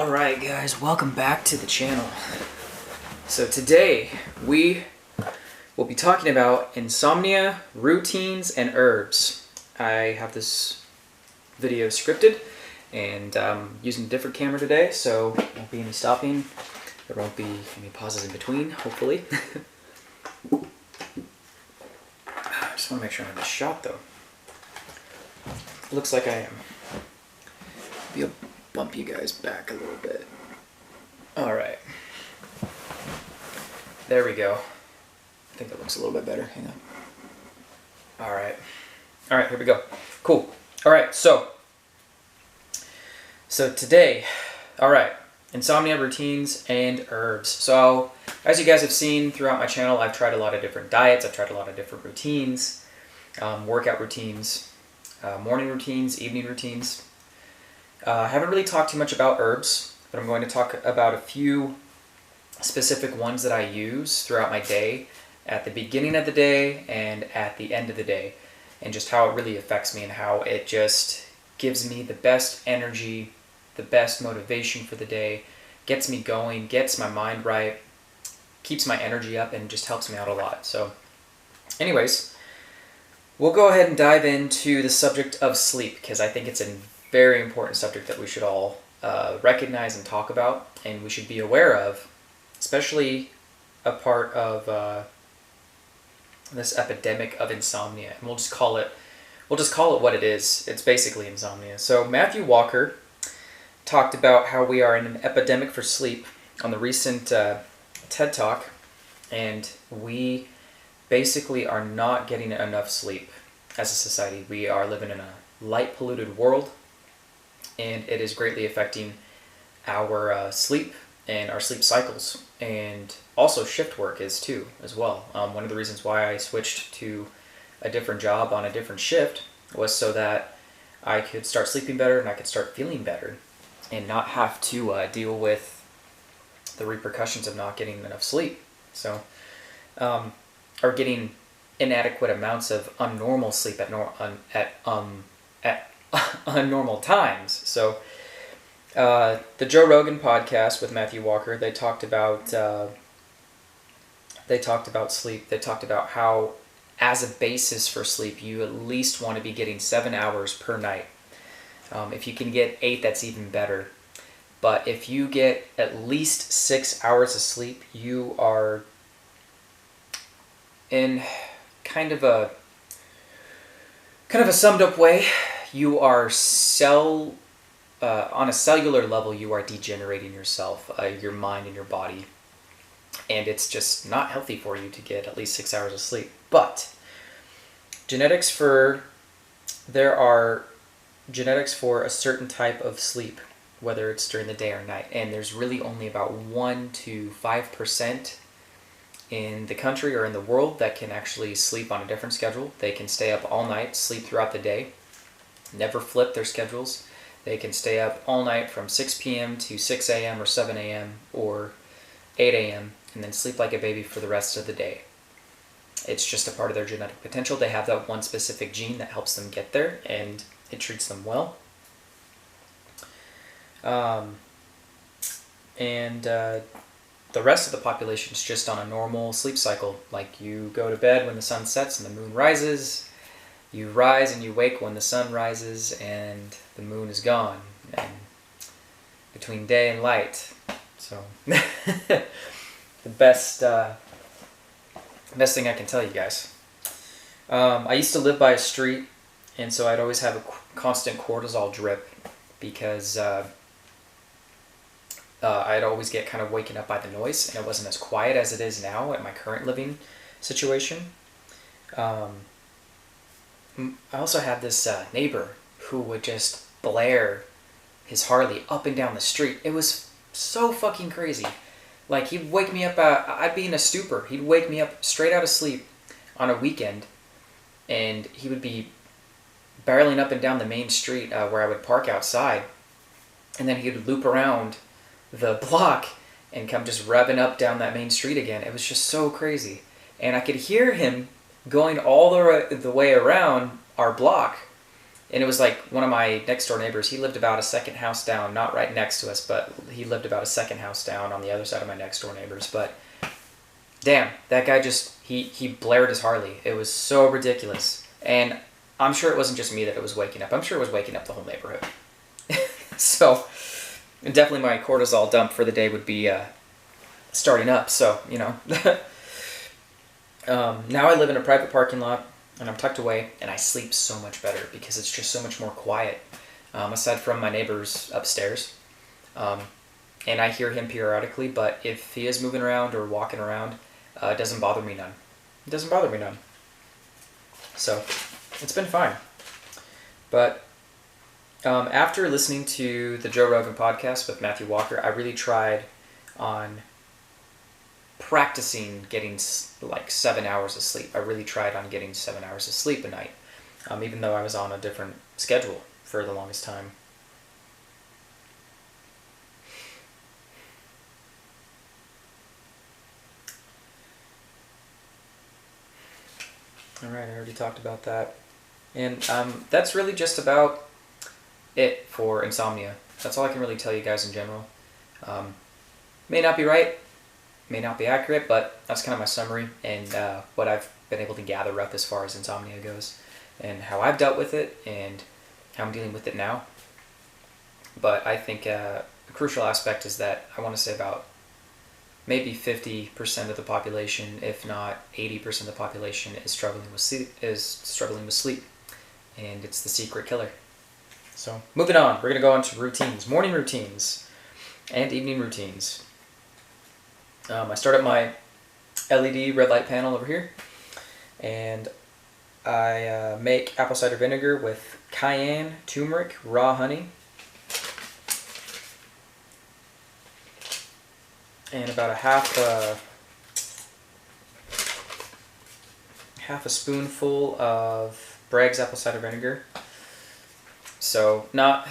Alright guys, welcome back to the channel. So today we will be talking about insomnia, routines, and herbs. I have this video scripted and I'm using a different camera today, so there won't be any stopping. There won't be any pauses in between, hopefully. I just want to make sure I'm in the shot though. Looks like I am. Maybe I'll bump you guys back a little bit. Alright. There we go. I think that looks a little bit better. Hang on. Alright. Alright, here we go. Cool. Alright, so today, alright, insomnia, routines, and herbs. So, as you guys have seen throughout my channel, I've tried a lot of different diets, I've tried a lot of different routines, workout routines, morning routines, evening routines. I haven't really talked too much about herbs, but I'm going to talk about a few specific ones that I use throughout my day, at the beginning of the day and at the end of the day, and just how it really affects me and how it just gives me the best energy, the best motivation for the day, gets me going, gets my mind right, keeps my energy up, and just helps me out a lot. So anyways, we'll go ahead and dive into the subject of sleep, because I think it's a very important subject that we should all recognize and talk about, and we should be aware of, especially a part of this epidemic of insomnia. And we'll just call it what it is. It's basically insomnia. So Matthew Walker talked about how we are in an epidemic for sleep on the recent TED Talk, and we basically are not getting enough sleep as a society. We are living in a light polluted world, and it is greatly affecting our sleep and our sleep cycles, and also shift work is too as well. One of the reasons why I switched to a different job on a different shift was so that I could start sleeping better and I could start feeling better and not have to deal with the repercussions of not getting enough sleep. So, or getting inadequate amounts of unnormal sleep at unnormal times. So the Joe Rogan podcast with Matthew Walker, they talked about sleep. They talked about how, as a basis for sleep, you at least want to be getting 7 hours per night. If you can get 8, that's even better. But if you get at least 6 hours of sleep, you are in kind of a summed up way, you are on a cellular level, you are degenerating yourself, your mind and your body. And it's just not healthy for you to get at least 6 hours of sleep. But there are genetics for a certain type of sleep, whether it's during the day or night. And there's really only about 1 to 5% in the country or in the world that can actually sleep on a different schedule. They can stay up all night, sleep throughout the day, never flip their schedules. They can stay up all night from 6 p.m. to 6 a.m. or 7 a.m. or 8 a.m. and then sleep like a baby for the rest of the day. It's just a part of their genetic potential. They have that one specific gene that helps them get there, and it treats them well. The rest of the population is just on a normal sleep cycle. Like, you go to bed when the sun sets and the moon rises. You rise and you wake when the sun rises and the moon is gone, and between day and light. So the best thing I can tell you guys. I used to live by a street, and so I'd always have a constant cortisol drip, because I'd always get kind of waken up by the noise, and it wasn't as quiet as it is now at my current living situation. I also had this neighbor who would just blare his Harley up and down the street. It was so fucking crazy. Like, he'd wake me up, I'd be in a stupor. He'd wake me up straight out of sleep on a weekend, and he would be barreling up and down the main street where I would park outside, and then he would loop around the block and come just revving up down that main street again. It was just so crazy. And I could hear him going all the way around our block And it was like one of my next door neighbors, he lived about a second house down, not right next to us, but he lived about a second house down on the other side of my next door neighbors. But damn, that guy just, he blared his Harley. It was so ridiculous. And I'm sure it wasn't just me that it was waking up. I'm sure it was waking up the whole neighborhood. So definitely my cortisol dump for the day would be starting up. So, you know. Now I live in a private parking lot, and I'm tucked away, and I sleep so much better because it's just so much more quiet, aside from my neighbors upstairs. And I hear him periodically, but if he is moving around or walking around, it doesn't bother me none. It doesn't bother me none. So, it's been fine. But after listening to the Joe Rogan podcast with Matthew Walker, I really tried on practicing getting like 7 hours of sleep. I really tried on getting 7 hours of sleep a night, even though I was on a different schedule for the longest time. Alright, I already talked about that. And that's really just about it for insomnia. That's all I can really tell you guys in general. May not be right, may not be accurate, but that's kind of my summary and what I've been able to gather up as far as insomnia goes, and how I've dealt with it and how I'm dealing with it now. But I think a crucial aspect is that I want to say about maybe 50% of the population, if not 80% of the population, is struggling with sleep, and it's the secret killer. So moving on, we're going to go on to routines, morning routines and evening routines. I start up my LED red light panel over here, and I make apple cider vinegar with cayenne, turmeric, raw honey, and about a half a spoonful of Bragg's apple cider vinegar. So about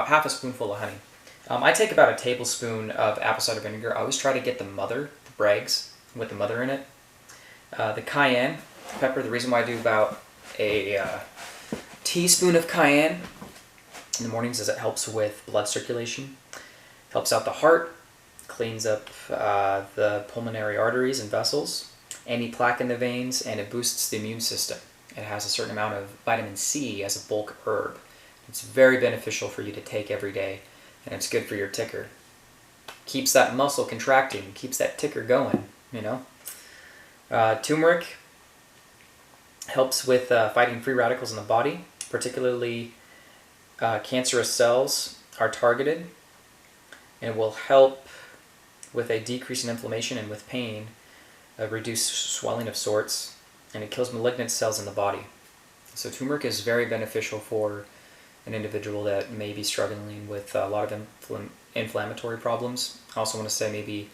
half a spoonful of honey. I take about a tablespoon of apple cider vinegar. I always try to get the Bragg's with the mother in it. The cayenne pepper, the reason why I do about a teaspoon of cayenne in the mornings is it helps with blood circulation, helps out the heart, cleans up the pulmonary arteries and vessels, any plaque in the veins, and it boosts the immune system. It has a certain amount of vitamin C as a bulk herb. It's very beneficial for you to take every day, and it's good for your ticker. Keeps that muscle contracting, keeps that ticker going, you know. Turmeric helps with fighting free radicals in the body, particularly cancerous cells are targeted, and it will help with a decrease in inflammation and with pain, reduce swelling of sorts, and it kills malignant cells in the body. So turmeric is very beneficial for an individual that may be struggling with a lot of inflammatory problems. I also want to say maybe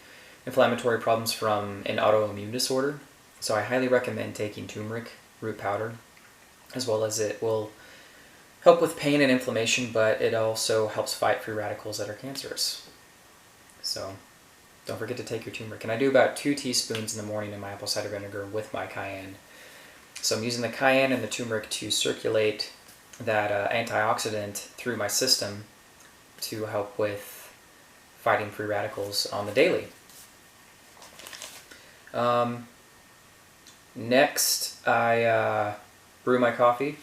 inflammatory problems from an autoimmune disorder. So I highly recommend taking turmeric root powder, as well as it will help with pain and inflammation, but it also helps fight free radicals that are cancerous. So don't forget to take your turmeric. And I do about 2 teaspoons in the morning in my apple cider vinegar with my cayenne. So I'm using the cayenne and the turmeric to circulate that antioxidant through my system to help with fighting free radicals on the daily. Next, I brew my coffee.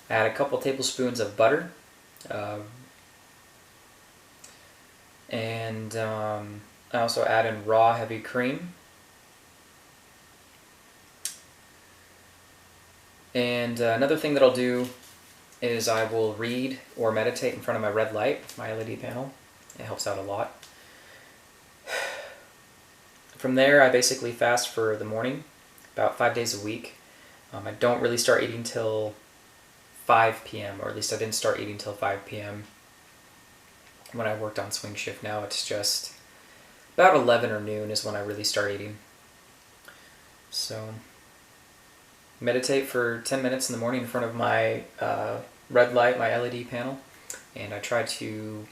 I add a couple tablespoons of butter, and I also add in raw heavy cream. And another thing that I'll do is I will read or meditate in front of my red light, my LED panel. It helps out a lot. From there, I basically fast for the morning, about 5 days a week. I don't really start eating till 5 p.m., or at least I didn't start eating till 5 p.m. when I worked on swing shift. Now it's just about 11 or noon is when I really start eating. So meditate for 10 minutes in the morning in front of my red light, my LED panel, and I try to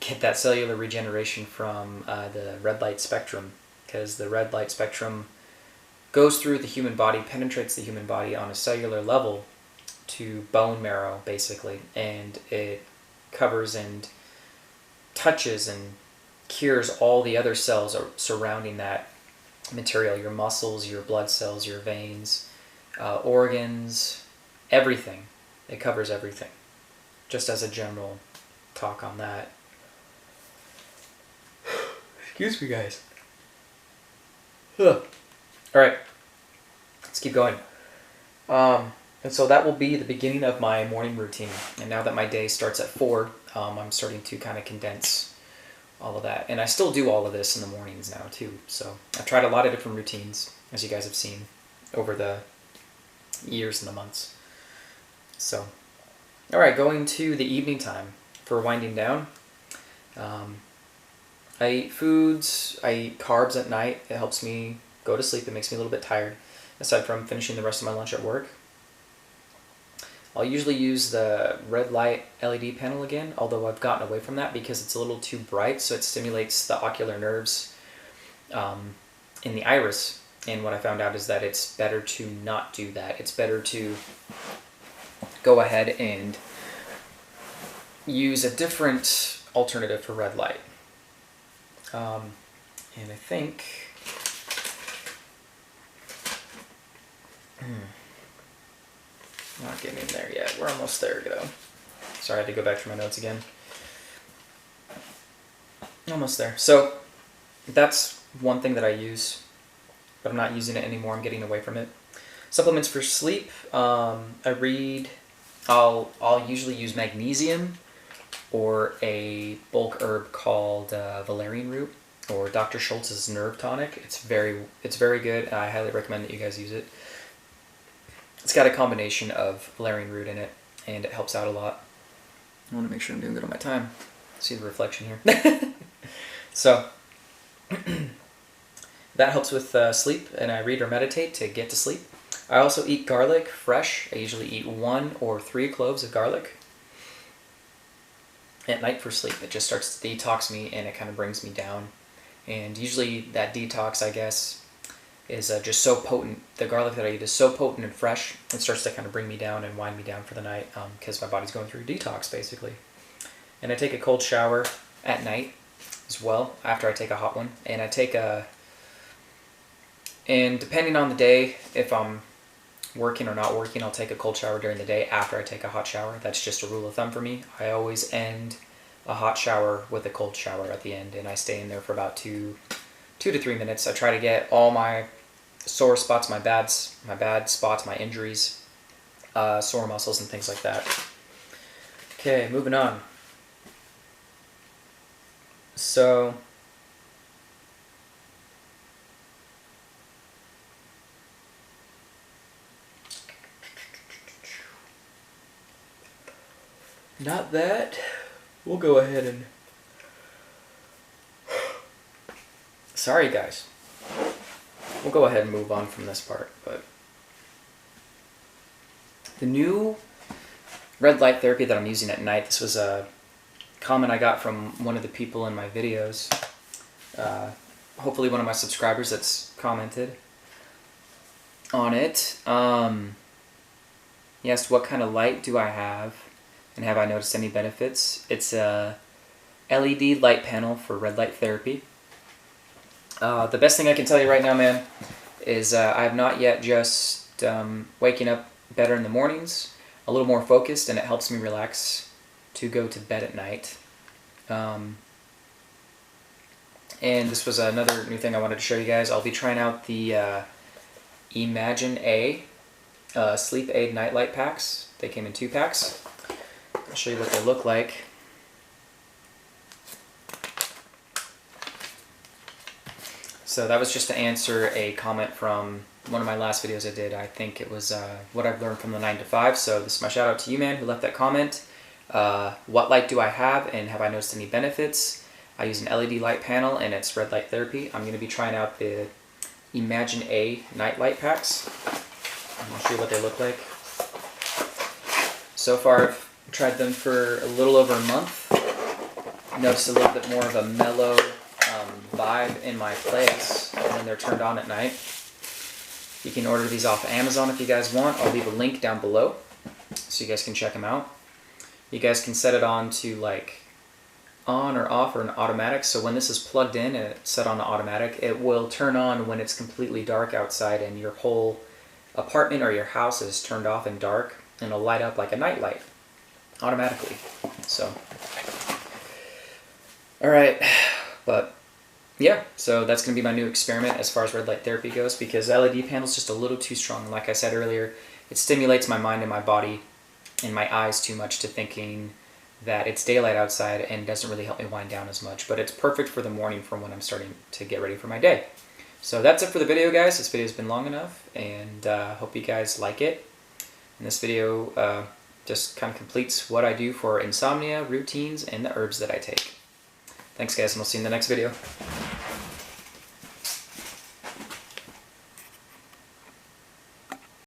get that cellular regeneration from the red light spectrum, because the red light spectrum goes through the human body, penetrates the human body on a cellular level to bone marrow, basically, and it covers and touches and cures all the other cells surrounding that material, your muscles, your blood cells, your veins, organs, everything. It covers everything. Just as a general talk on that. Excuse me, guys. Ugh. All right, let's keep going. And so that will be the beginning of my morning routine. And now that my day starts at 4, I'm starting to kind of condense all of that. And I still do all of this in the mornings now too. So I've tried a lot of different routines, as you guys have seen, over the years and the months. So, all right, going to the evening time for winding down. I eat foods, I eat carbs at night. It helps me go to sleep. It makes me a little bit tired, aside from finishing the rest of my lunch at work. I'll usually use the red light LED panel again, although I've gotten away from that because it's a little too bright, so it stimulates the ocular nerves in the iris. And what I found out is that it's better to not do that. It's better to go ahead and use a different alternative for red light. And I think... Not getting in there yet. We're almost there, though. Sorry, I had to go back through my notes again. Almost there. So, that's one thing that I use, but I'm not using it anymore. I'm getting away from it. Supplements for sleep. I'll usually use magnesium or a bulk herb called valerian root or Dr. Schultz's nerve tonic. It's very good. I highly recommend that you guys use it. It's got a combination of valerian root in it, and it helps out a lot. I want to make sure I'm doing good on my time. See the reflection here. So, that helps with sleep, and I read or meditate to get to sleep. I also eat garlic fresh. I usually eat 1 or 3 cloves of garlic at night for sleep. It just starts to detox me, and it kind of brings me down. And usually that detox, I guess, is just so potent. The garlic that I eat is so potent and fresh, it starts to kind of bring me down and wind me down for the night because my body's going through detox, basically. And I take a cold shower at night as well, after I take a hot one. And and depending on the day, if I'm working or not working, I'll take a cold shower during the day after I take a hot shower. That's just a rule of thumb for me. I always end a hot shower with a cold shower at the end, and I stay in there for about 2 to 3 minutes. I try to get all my sore spots, my bad spots, my injuries, sore muscles and things like that. Okay, moving on. So, not that. We'll go ahead and... Sorry, guys. We'll go ahead and move on from this part, but... The new red light therapy that I'm using at night, this was a comment I got from one of the people in my videos. Hopefully one of my subscribers that's commented on it. He asked, what kind of light do I have, and have I noticed any benefits? It's a LED light panel for red light therapy. The best thing I can tell you right now, man, is I have not yet just waking up better in the mornings, a little more focused, and it helps me relax to go to bed at night. And this was another new thing I wanted to show you guys. I'll be trying out the Emagine sleep aid nightlight packs. They came in 2 packs. I'll show you what they look like. So that was just to answer a comment from one of my last videos I did. I think it was what I've learned from the 9 to 5. So this is my shout out to you, man, who left that comment. What light do I have, and have I noticed any benefits? I use an LED light panel, and it's red light therapy. I'm going to be trying out the Emagine night light packs. I'm going to show you what they look like. So far, I've tried them for a little over a month. Noticed a little bit more of a mellow vibe in my place when they're turned on at night. You can order these off Amazon if you guys want. I'll leave a link down below so you guys can check them out. You guys can set it on to like on or off or an automatic. So when this is plugged in and it's set on automatic, it will turn on when it's completely dark outside and your whole apartment or your house is turned off and dark, and it'll light up like a night light automatically. So, all right, but yeah, so that's going to be my new experiment as far as red light therapy goes, because the LED panel is just a little too strong. Like I said earlier, it stimulates my mind and my body and my eyes too much to thinking that it's daylight outside and doesn't really help me wind down as much. But it's perfect for the morning from when I'm starting to get ready for my day. So that's it for the video, guys. This video's been long enough, and hope you guys like it. And this video just kind of completes what I do for insomnia, routines, and the herbs that I take. Thanks, guys, and we'll see you in the next video.